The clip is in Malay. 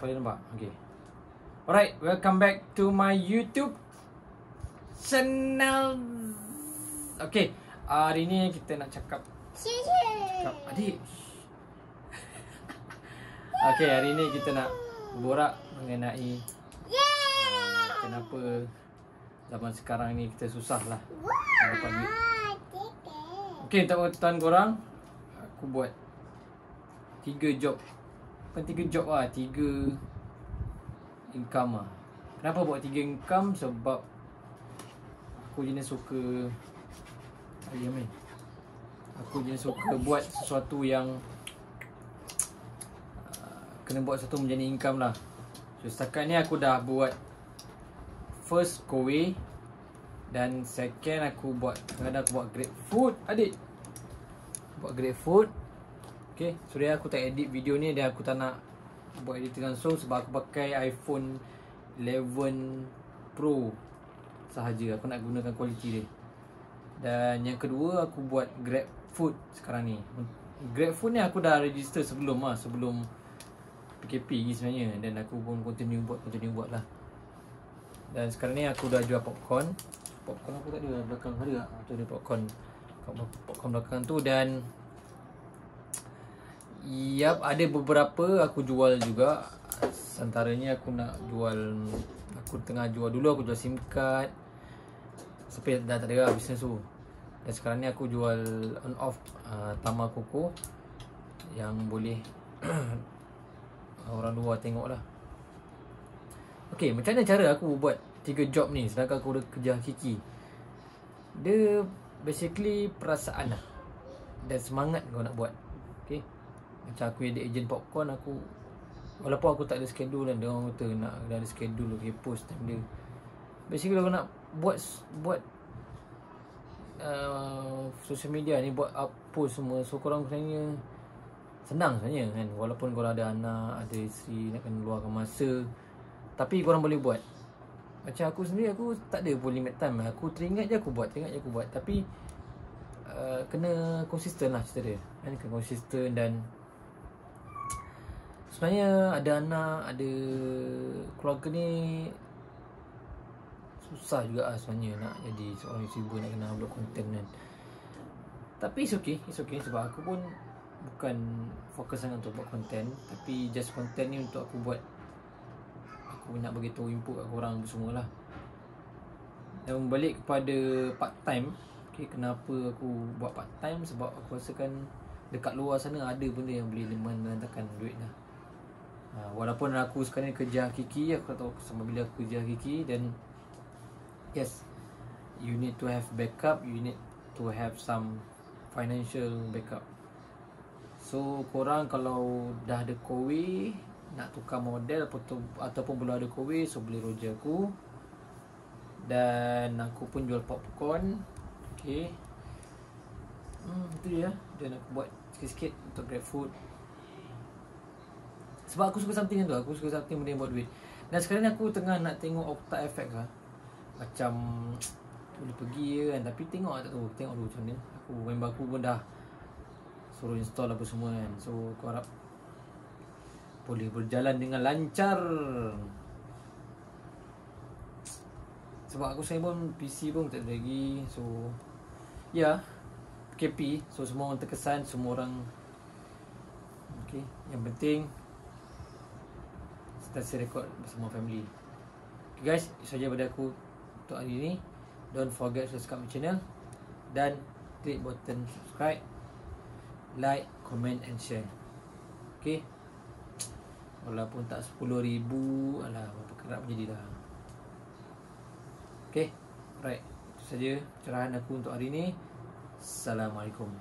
Boleh nampak? Okay. Alright, welcome back to my YouTube channel. Okay, hari ni kita nak cakap adik. Okay, hari ni kita nak borak mengenai kenapa zaman sekarang ni kita susah lah dapat duit. Okay, untuk pengetahuan korang, aku buat 3 job. Bukan 3 job lah, 3 income lah. Kenapa buat 3 income? Sebab aku jenis suka Aku jenis suka buat sesuatu yang kena buat sesuatu menjadi income lah. So setakat ni aku dah buat first kowe, dan second aku buat, kadang-kadang aku buat grapefruit. Adik buat grapefruit. Okay, so dia aku tak edit video ni, dan aku tak nak buat editing langsung sebab aku pakai iPhone 11 Pro sahaja. Aku nak gunakan kualiti dia. Dan yang kedua, aku buat GrabFood sekarang ni. GrabFood ni aku dah register sebelum PKP lagi sebenarnya, dan aku pun continue buat lah. Dan sekarang ni aku dah jual popcorn. Popcorn aku tak ada belakang, ada tak? Tu ada popcorn belakang tu. Dan yap, ada beberapa aku jual juga. Antaranya aku nak jual, aku tengah jual, dulu aku jual SIM card, tapi dah tak ada lah bisnes tu. Dan sekarang ni aku jual on off Tama Koko yang boleh orang luar tengok lah. Okay, macam mana cara aku buat 3 job ni sedangkan aku dah kerja hakiki? Dia basically perasaan lah, dan semangat kau nak buat. Okay, macam aku jadi ejen popcorn, aku walaupun aku tak ada schedule kan, dia orang kata nak ada schedule, okay, post time dia. Basically aku nak buat social media ni, buat up post semua. So korang sebenarnya senang sebenarnya kan, walaupun korang ada anak, ada isteri, nak kena luarkan masa, tapi korang boleh buat. Macam aku sendiri, aku tak ada pun limit time. Aku teringat je aku buat, tapi kena konsisten lah cerita dia kan, kena konsisten. Dan sebenarnya ada anak, ada keluarga ni susah juga lah sebenarnya nak jadi seorang YouTuber, nak kena upload content kan. Tapi it's okay sebab aku pun bukan fokus sangat untuk buat content, tapi just content ni untuk aku buat, aku nak beritahu input kat korang semua lah. Dan balik kepada part time. Okay, kenapa aku buat part time? Sebab aku rasakan dekat luar sana ada benda yang boleh mendatangkan duit lah. Walaupun aku sekarang ni kerja hakiki, aku tak tahu sama bila aku kerja hakiki. Dan yes, you need to have backup, you need to have some financial backup. So korang kalau dah ada kowe, nak tukar model ataupun belum ada kowe, so boleh roja aku. Dan aku pun jual popcorn. Okay, itu je. Dan aku buat sikit-sikit untuk GrabFood, sebab aku suka something tu. Aku suka something benda yang buat duit. Dan sekarang ni aku tengah nak tengok Opta FX lah. Macam boleh pergi je kan, tapi tengok dulu macam mana. Member aku pun dah suruh install apa semua kan. So aku harap boleh berjalan dengan lancar. Sebab aku saya pun PC pun tak ada lagi. So ya, PKP. So semua orang terkesan, semua orang okay. Yang penting kita record bersama family. Okay guys, itu saja pada aku untuk hari ni. Don't forget to subscribe my channel, dan klik button subscribe, like, comment and share. Okay, walaupun tak 10,000, alah berapa kerap jadi dah. Okay, alright, itu saja pencerahan aku untuk hari ni. Assalamualaikum.